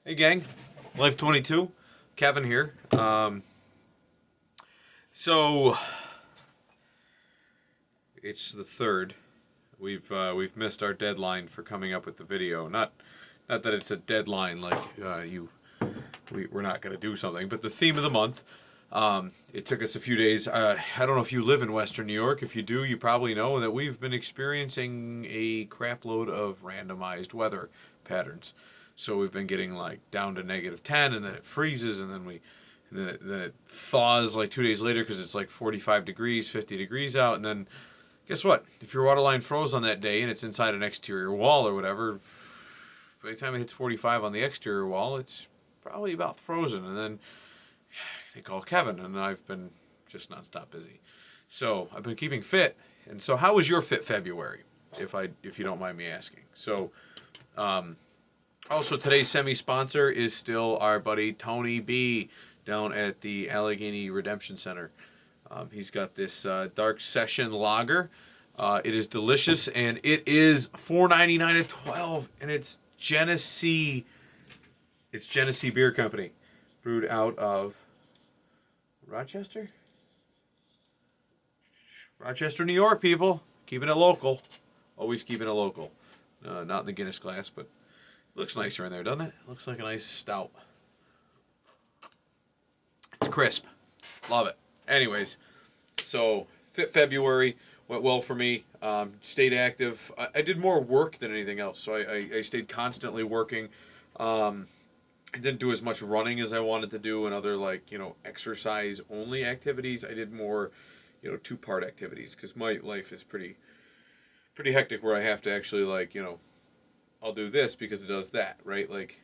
Hey gang, Life22, Kevin here. So it's the third. We've missed our deadline for coming up with the video. Not that it's a deadline like we're not going to do something, but the theme of the month. It took us a few days. I don't know if you live in Western New York. If you do, you probably know that we've been experiencing a crapload of randomized weather patterns. So we've been getting like down to -10, and then it freezes, and then it thaws like 2 days later because it's like 45 degrees, 50 degrees out, and then guess what? If your water line froze on that day and it's inside an exterior wall or whatever, by the time it hits 45 on the exterior wall, it's probably about frozen, and then they call Kevin, and I've been just nonstop busy. So I've been keeping fit. And so, how was your fit February, if you don't mind me asking? So, also today's semi-sponsor is still our buddy Tony B down at the Allegheny Redemption Center. He's got this Dark Session Lager. It is delicious, and it is $4.99 at 12, and it's Genesee. It's Genesee Beer Company, brewed out of Rochester? Rochester, New York, people. Keeping it local. Always keeping it local. Not in the Guinness glass, but looks nicer in there, doesn't it? Looks like a nice stout. It's crisp. Love it. Anyways, so fit February went well for me. Stayed active. I did more work than anything else, so I stayed constantly working. I didn't do as much running as I wanted to do and other exercise only activities. I did more, two-part activities because my life is pretty hectic where I have to actually I'll do this because it does that, right? Like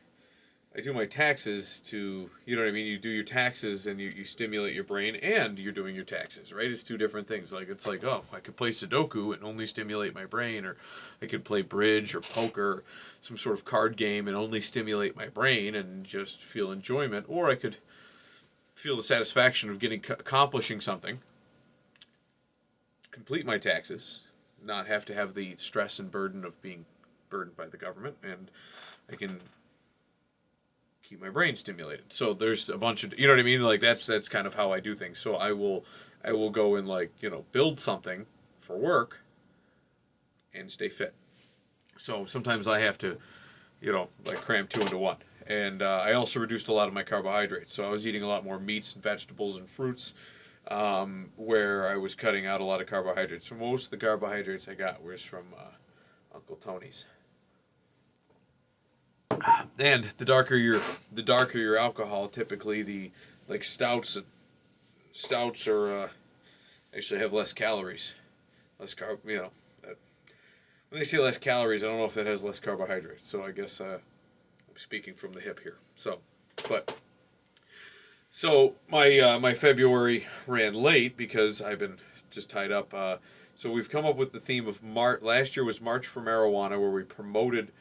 I do my taxes to, you know what I mean? You do your taxes and you stimulate your brain and you're doing your taxes, right? It's two different things. Like, it's like, oh, I could play Sudoku and only stimulate my brain, or I could play bridge or poker, some sort of card game, and only stimulate my brain and just feel enjoyment. Or I could feel the satisfaction of accomplishing something, complete my taxes, not have to have the stress and burden of being burdened by the government, and I can keep my brain stimulated. So there's a bunch of, you know what I mean? Like that's kind of how I do things. So I will go and build something for work and stay fit. So sometimes I have to, cram two into one. And I also reduced a lot of my carbohydrates. So I was eating a lot more meats and vegetables and fruits, where I was cutting out a lot of carbohydrates. So most of the carbohydrates I got was from Uncle Tony's. And the darker your alcohol, typically the stouts are actually have less calories, less carb. When they say less calories, I don't know if that has less carbohydrates. So I guess I'm speaking from the hip here. So my February ran late because I've been just tied up. So we've come up with the theme of March. Last year was March for Marijuana, where we promoted.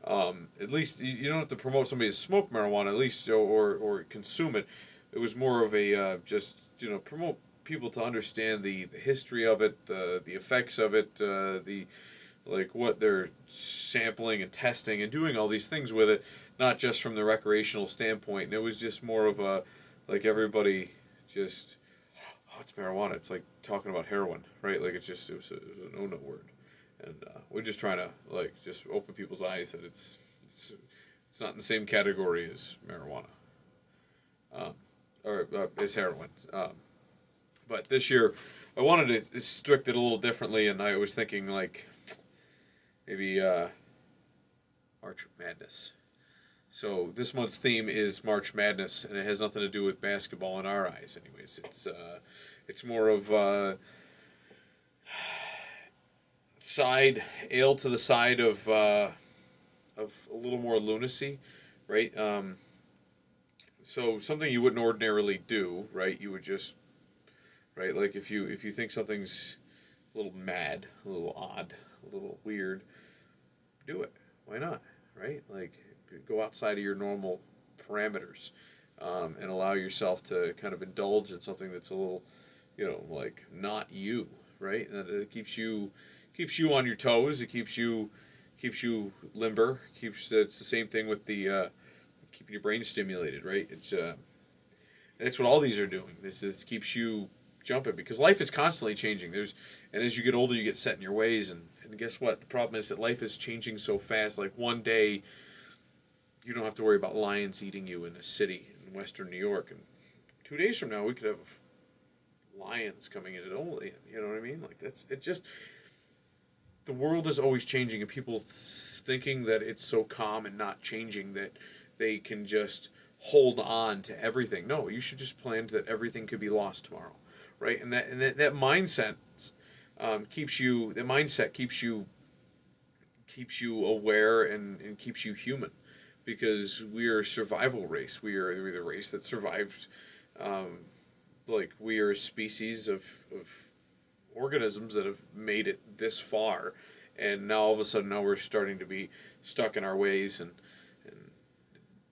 At least you don't have to promote somebody to smoke marijuana, at least, or consume it. It was more of a just promote people to understand the history of it, the effects of it, the what they're sampling and testing and doing all these things with it, not just from the recreational standpoint. And it was just more of a everybody just, oh, it's marijuana. It's like talking about heroin, right? Like it was an no word. And we're just trying to just open people's eyes that it's not in the same category as marijuana, or as heroin. But this year, I wanted to restrict it a little differently, and I was thinking maybe March Madness. So this month's theme is March Madness, and it has nothing to do with basketball in our eyes. Anyways, it's more of side ale to the side of a little more lunacy, right? So something you wouldn't ordinarily do, right? You would just, right? Like if you think something's a little mad, a little odd, a little weird, do it. Why not, right? Like go outside of your normal parameters, and allow yourself to kind of indulge in something that's a little, not you, right? And it keeps you on your toes. It keeps you limber. It's the same thing with the keeping your brain stimulated, right? That's what all these are doing. This keeps you jumping because life is constantly changing. And as you get older, you get set in your ways, and guess what? The problem is that life is changing so fast. Like one day, you don't have to worry about lions eating you in a city in Western New York, and 2 days from now, we could have lions coming in at only. You know what I mean? Like that's it. Just the world is always changing, and people thinking that it's so calm and not changing that they can just hold on to everything. No, you should just plan that everything could be lost tomorrow, right? And that mindset keeps you. The mindset keeps you aware and keeps you human, because we are a survival race. We're the race that survived. Like we are a species of organisms that have made it this far, and now all of a sudden now we're starting to be stuck in our ways, and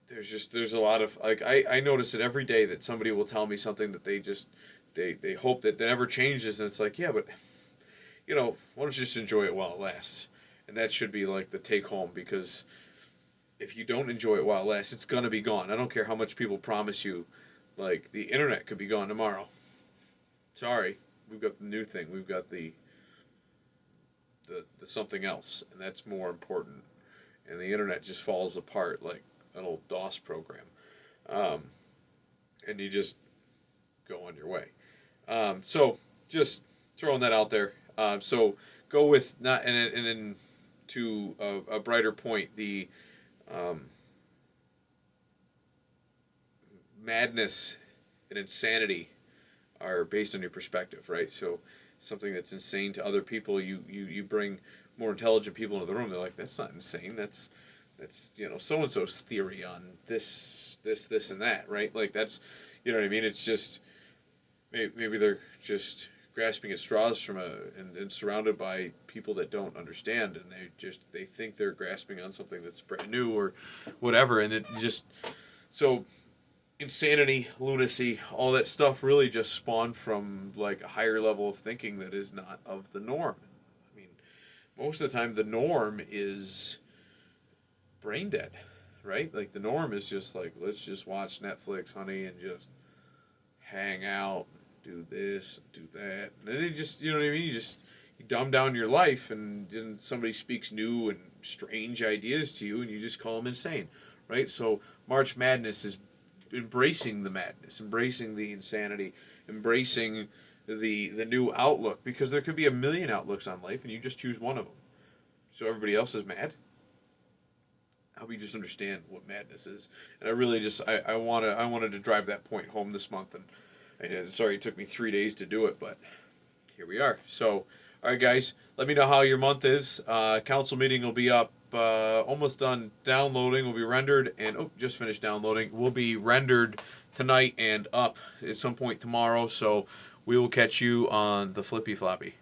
there's a lot of like I notice it every day that somebody will tell me something that they hope that never changes, and it's like, yeah, but why don't you just enjoy it while it lasts? And that should be like the take home, because if you don't enjoy it while it lasts, it's gonna be gone. I don't care how much people promise you, like the internet could be gone tomorrow. Sorry, we've got the new thing. We've got the something else, and that's more important. And the internet just falls apart like an old DOS program, and you just go on your way. So just throwing that out there. So go with not and then to a brighter point, the madness and insanity are based on your perspective, right? So something that's insane to other people, you bring more intelligent people into the room. They're like, that's not insane. That's so and so's theory on this, and that, right? Like that's, you know what I mean? It's just maybe they're just grasping at straws and surrounded by people that don't understand, and they think they're grasping on something that's brand new or whatever, and it just so. Insanity, lunacy, all that stuff really just spawned from like a higher level of thinking that is not of the norm. I mean, most of the time the norm is brain dead, right? Like the norm is just like, let's just watch Netflix, honey, and just hang out, do this, do that. And then you just, you know what I mean? You dumb down your life, and then somebody speaks new and strange ideas to you, and you just call them insane, right? So March Madness is embracing the madness, embracing the insanity, embracing the new outlook, because there could be a million outlooks on life and you just choose one of them. So everybody else is mad. How we just understand what madness is. And I really just I wanted to drive that point home this month, and sorry it took me 3 days to do it, but here we are. So all right, guys, let me know how your month is. Council meeting will be up. Almost done downloading, will be rendered, and just finished downloading, will be rendered tonight and up at some point tomorrow, so we will catch you on the flippy floppy.